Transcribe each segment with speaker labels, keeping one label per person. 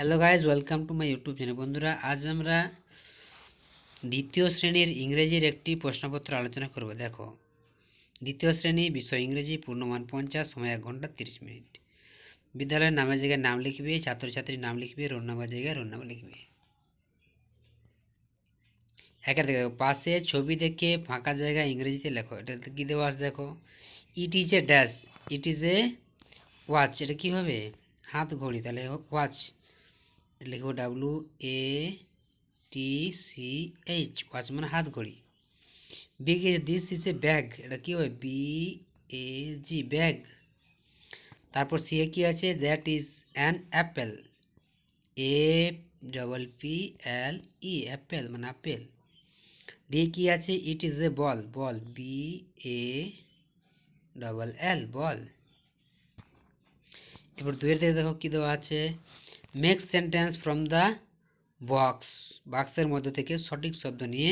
Speaker 1: Hello guys, welcome to my YouTube channel. বন্ধুরা, আজ আমরা দ্বিতীয় শ্রেণীর ইংরেজির একটি প্রশ্নপত্র আলোচনা করব। দেখো, দ্বিতীয় শ্রেণী, বিষয় ইংরেজি, পূর্ণমান 50, সময় 1 ঘন্টা 30 মিনিট। বিদ্যালয়ের নামের জায়গায় নাম লিখবে, ছাত্রছাত্রীর নাম লিখবে, রোল নাম্বার জায়গায় রোল নাম্বার লিখবে। একের থেকে দেখো, পাশে ছবি দেখে ফাঁকা জায়গায় ইংরেজিতে লেখো। এটা কী দেওয়া আছে দেখো, it is a dash, it is a watch. এটা কী হবে? হাত ঘড়ি, তাহলে ওয়াচ লিখবো WATCH, ওয়াচ মানে হাত ঘড়ি। Big A this is a bag, এটা কী হবে? BAG, bag. তারপর সি এ কী আছে? That is an Apple, APPLE, Apple মানে আপেল। ডি কী আছে? It is a ball, ball BALL, বল। এবার দুইয়ের থেকে দেখো কী দেওয়া আছে, make sentence from the box, বাক্সের মধ্য থেকে সঠিক শব্দ নিয়ে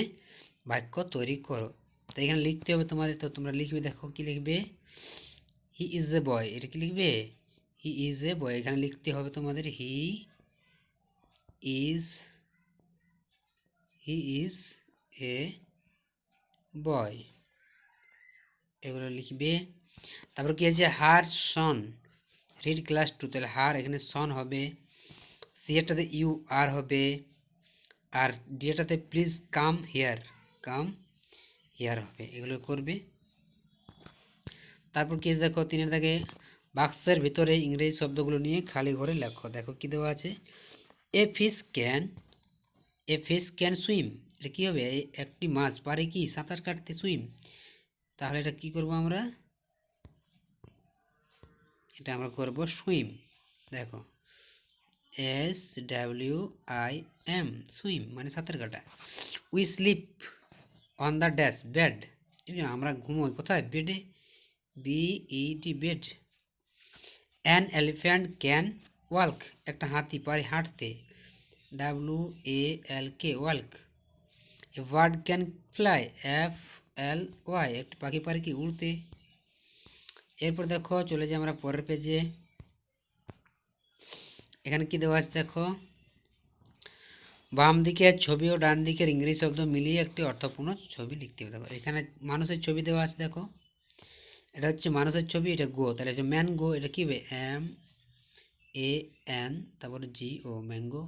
Speaker 1: বাক্য তৈরি করো। তো এখানে লিখতে হবে তোমাদের, তো তোমরা লিখবে। দেখো কি লিখবে, হি ইজ এ বয়, এটা কি লিখবে? হি ইজ এ বয়, এখানে লিখতে হবে তোমাদের ইজ হি ইজ এ বয়, এগুলো লিখবে। তারপর কি আছে, হার সন রিড ক্লাস 2, তাহলে হার এখানে সন হবে, সি এটাতে UR হবে, আর ডি এটাতে প্লিজ কাম হিয়ার হবে। এগুলো করবে। তারপর কি দেখো, 3 থেকে বাক্সের ভিতরে ইংরেজি শব্দগুলো নিয়ে খালি ঘরে লেখো। দেখো কি দেওয়া আছে, এ ফিশ ক্যান সুইম, এটা কী হবে? একটি মাছ পারে কি সাঁতার কাটতে, সুইম। তাহলে এটা কি করব আমরা? এটা আমরা করব সুইম। দেখো SWIM, সুইম মানে সাঁতার কাটা। We sleep on the dash, bed, আমরা ঘুমোই কোথায়? বেডে, BED, bed. An elephant can walk, একটা হাতি পারে হাঁটতে, WALK, walk. A bird can fly, FLY, একটা পাখি পারে কি উড়তে। এরপর দেখো চলে যাই আমরা পরের পেজে। এখানে কি দেওয়া আছে দেখো, বাম দিকের ছবি ও ডান দিকের ইংরেজি শব্দ মিলিয়ে একটি অর্থপূর্ণ ছবি লিখতে হবে। দেখো এখানে মানুষের ছবি দেওয়া আছে। দেখো এটা হচ্ছে মানুষের ছবি, এটা গো, তাহলে হচ্ছে ম্যান গো, এটা কী হবে? MAN, তারপরে GO, ম্যাঙ্গো।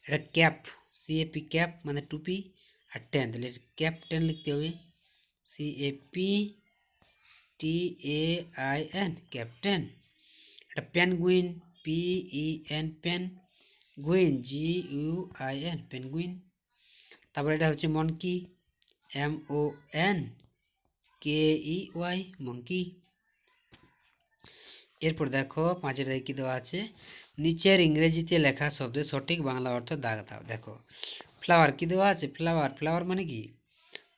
Speaker 1: এটা ক্যাপ, CAP, ক্যাপ মানে টুপি, আর টেন, তাহলে ক্যাপ্টেন লিখতে হবে, CAPTAIN, ক্যাপ্টেন। এটা পেনগুইন, PEN, পেন, গুইন, GUIN, পেনগুইন। তারপর এটা হচ্ছে মনকি, MONKEY, মঙ্কি। এরপর দেখো 5 কী দেওয়া আছে, নিচের ইংরেজিতে লেখা শব্দের সঠিক বাংলা অর্থ দাগ দাও। দেখো ফ্লাওয়ার কী দেওয়া আছে, ফ্লাওয়ার মানে কি?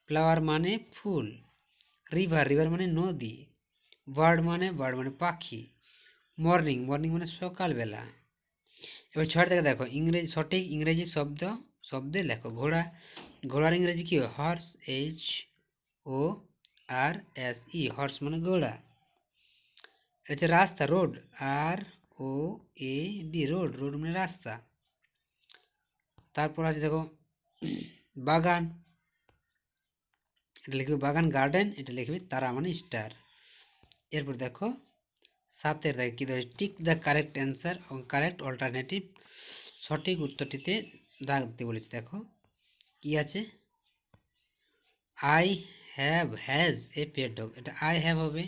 Speaker 1: ফ্লাওয়ার মানে ফুল। রিভার মানে নদী। বার্ড মানে পাখি। মর্নিং মানে সকালবেলা। এবার 6 থেকে দেখো, সঠিক ইংরেজি শব্দে লেখো। ঘোড়ার ইংরেজি কী হয়? হর্স, HORSE, হর্স মানে ঘোড়া। এটা হচ্ছে রাস্তা, রোড, ROAD, রোড মানে রাস্তা। তারপর আছে দেখো বাগান, এটা লিখবে বাগান। গার্ডেন, এটা লিখবে তারা মানে স্টার। এরপর দেখো 7 দেখো কী দেবে, টিক দ্য কারেক্ট অ্যান্সার এবং কারেক্ট অল্টারনেটিভ, সঠিক উত্তরটিতে দাগ দিতে বলেছে। দেখো কি আছে, হ্যাজ এ পেট ডগ, এটা আই হ্যাভ হবে।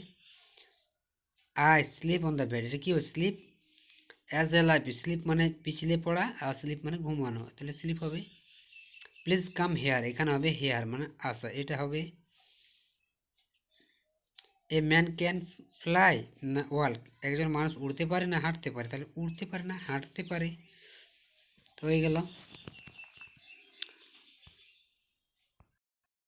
Speaker 1: I sleep on the bed, এটা কী হবে? Sleep. As a life, sleep মানে পিছলে পড়া, আর স্লিপ মানে ঘুমানো, তাহলে স্লিপ হবে। প্লিজ কাম হেয়ার, এখানে হবে হেয়ার মানে আসা, এটা হবে। এ ম্যান ক্যান ফ্লাই না ওয়াল্ক, একজন মানুষ উড়তে পারে না হাঁটতে পারে, তাহলে উড়তে পারে না হাঁটতে পারে। তো হয়ে গেল।